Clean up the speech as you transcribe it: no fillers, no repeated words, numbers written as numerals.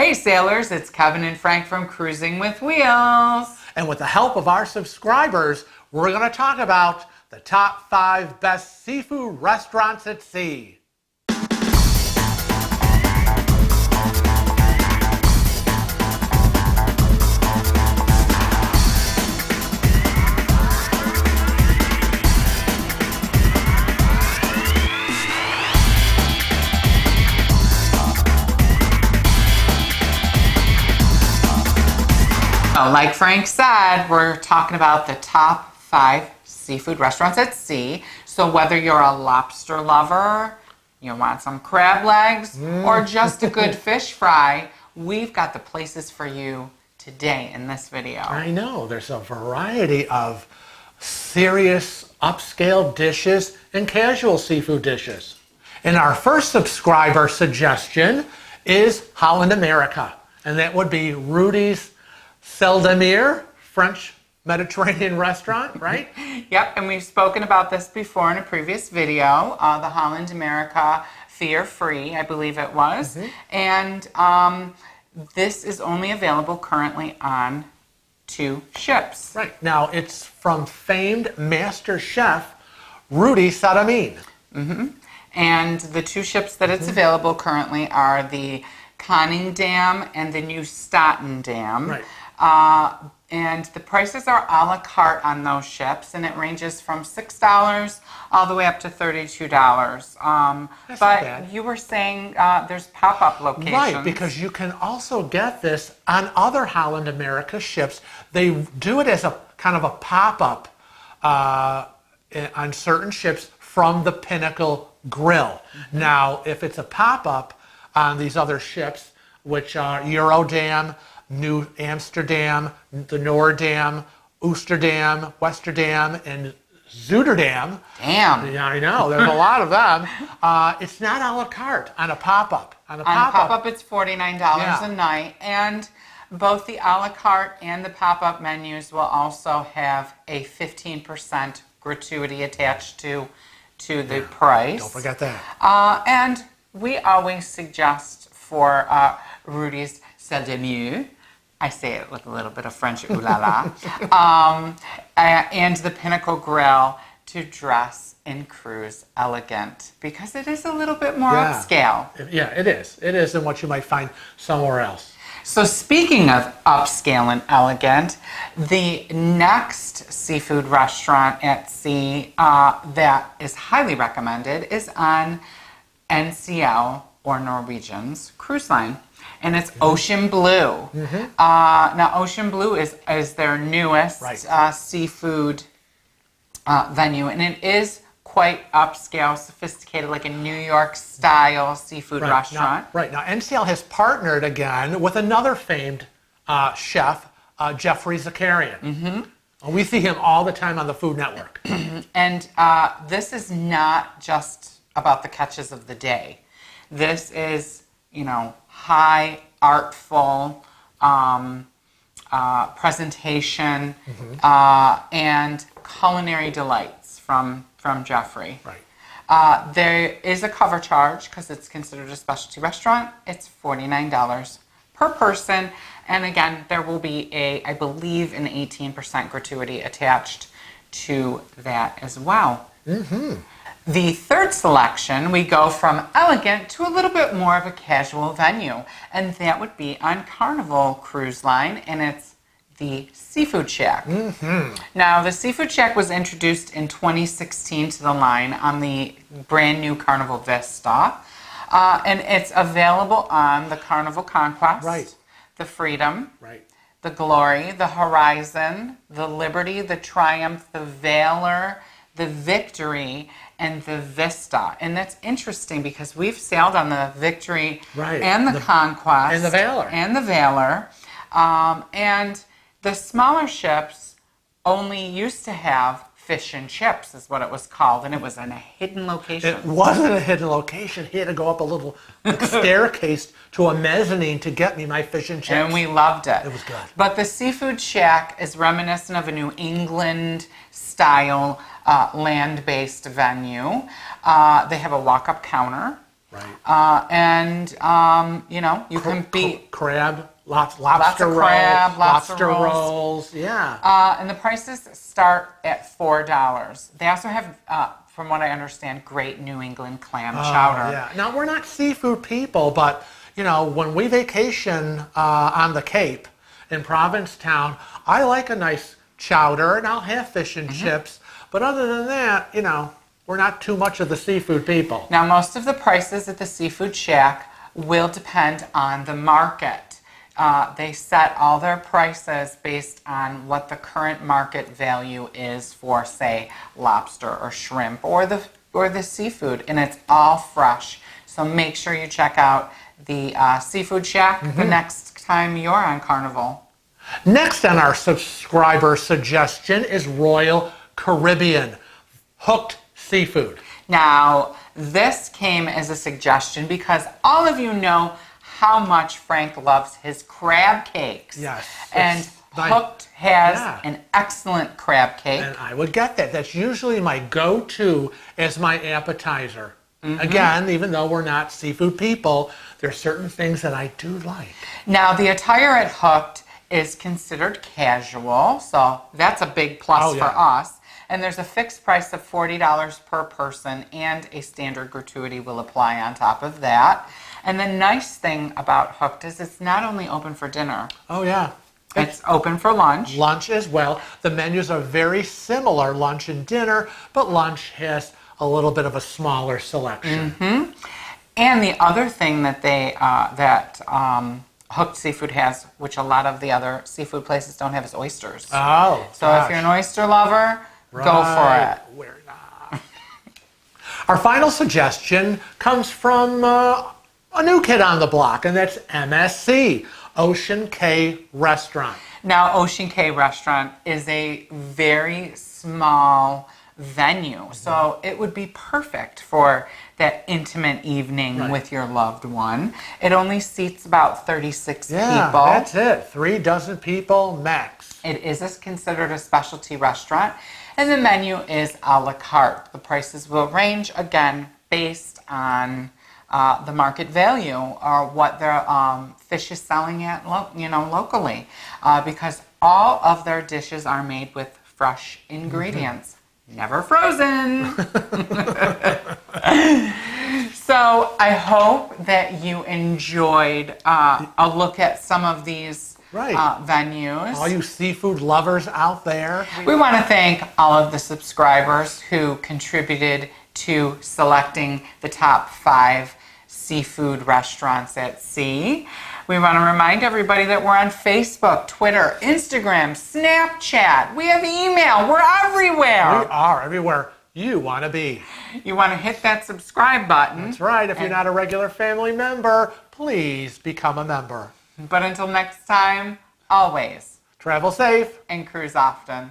Hey sailors, it's Kevin and Frank from Cruising with Wheels. And with the help of our subscribers, we're going to talk about the top 5 best seafood restaurants at sea. Like Frank said, we're talking about the top 5 seafood restaurants at sea. So whether you're a lobster lover, you want some crab legs, or just a good fish fry, we've got the places for you today in this video. I know, there's a variety of serious upscale dishes and casual seafood dishes. And our first subscriber suggestion is Holland America, and that would be Rudy's Seldamir, French Mediterranean restaurant, right? Yep, and we've spoken about this before in a previous video, the Holland America Fear-Free, I believe it was. And this is only available currently on 2 ships. Right, now it's from famed master chef Rudy Seldamir. And the 2 ships that it's available currently are the Conning Dam and the New Staten Dam. Right. And the prices are a la carte on those ships, and it ranges from $6 all the way up to $32. That's not but bad. you were saying there's pop-up locations. Right, because you can also get this on other Holland America ships. They do it as a kind of a pop-up on certain ships from the Pinnacle Grill. Now, if it's a pop-up on these other ships, which are Eurodam, New Amsterdam, the Noordam, Oosterdam, Westerdam, and Zuiderdam. Damn. Yeah, I know. There's a lot of them. It's not a la carte on a pop-up. On a pop-up, it's $49 Yeah. a night. And both the a la carte and the pop-up menus will also have a 15% gratuity attached to the price. Don't forget that. And we always suggest for Rudy's Seldamir, I say it with a little bit of French ooh la la, and the Pinnacle Grill to dress and cruise elegant, because it is a little bit more upscale. Yeah, it is. It is than what you might find somewhere else. So speaking of upscale and elegant, the next seafood restaurant at sea that is highly recommended is on NCL, or Norwegian's cruise line, and it's Ocean Blue. Now, Ocean Blue is their newest seafood venue, and it is quite upscale, sophisticated, like a New York-style seafood restaurant. Now, NCL has partnered again with another famed chef, Jeffrey Zakarian. We see him all the time on the Food Network. And this is not just about the catches of the day. This is, high, artful presentation and culinary delights from Jeffrey. Right. There is a cover charge because it's considered a specialty restaurant. It's $49 per person. And again, there will be I believe, an 18% gratuity attached to that as well. The third selection, we go from elegant to a little bit more of a casual venue, and that would be on Carnival Cruise Line, and it's the Seafood Shack. Now, the Seafood Shack was introduced in 2016 to the line on the brand new Carnival Vista, and it's available on the Carnival Conquest, the Freedom, the Glory, the Horizon, the Liberty, the Triumph, the Valor, the Victory, and the Vista. And that's interesting because we've sailed on the Victory and the Conquest and the Valor. And the smaller ships only used to have fish and chips, is what it was called, and it was in a hidden location. It wasn't a hidden location. He had to go up a little staircase to a mezzanine to get me my fish and chips. And we loved it. It was good. But the Seafood Shack is reminiscent of a New England style land-based venue. They have a walk-up counter Right. You can beat crab, lobster of roll, crab, lobster rolls. rolls. Yeah. And the prices start at $4. They also have, from what I understand, great New England clam chowder. Yeah. Now, we're not seafood people, but, when we vacation on the Cape in Provincetown, I like a nice chowder, and I'll have fish and chips. But other than that, we're not too much of the seafood people. Now, most of the prices at the Seafood Shack will depend on the market. They set all their prices based on what the current market value is for, say, lobster or shrimp or the seafood, and it's all fresh. So make sure you check out the Seafood Shack the next time you're on Carnival. Next on our subscriber suggestion is Royal Caribbean hooked seafood. Now, this came as a suggestion because all of you know how much Frank loves his crab cakes. Yes. And Hooked has an excellent crab cake. And I would get that. That's usually my go-to as my appetizer. Again, even though we're not seafood people, there's certain things that I do like. Now, the attire at Hooked is considered casual, so that's a big plus for us. And there's a fixed price of $40 per person, and a standard gratuity will apply on top of that. And the nice thing about Hooked is it's not only open for dinner. Oh, yeah. It's open for lunch. Lunch as well. The menus are very similar, lunch and dinner, but lunch has a little bit of a smaller selection. And the other thing that Hooked Seafood has, which a lot of the other seafood places don't have, is oysters. Oh, so if you're an oyster lover, go for it. We're not. Our final suggestion comes from a new kid on the block, and that's MSC, Ocean Cay Restaurant. Now, Ocean Cay Restaurant is a very small venue, so it would be perfect for that intimate evening with your loved one. It only seats about 36 people. That's it. 36 people max. It is considered a specialty restaurant, and the menu is a la carte. The prices will range, again, based on the market value or what their fish is selling at, locally, because all of their dishes are made with fresh ingredients. Never frozen. So I hope that you enjoyed a look at some of these venues. All you seafood lovers out there. We want to thank all of the subscribers who contributed to selecting the top 5 seafood restaurants at sea. We want to remind everybody that we're on Facebook, Twitter, Instagram, Snapchat. We have email. We're everywhere. We are everywhere you want to be. You want to hit that subscribe button. That's right. If you're not a regular family member, please become a member. But until next time, always travel safe and cruise often.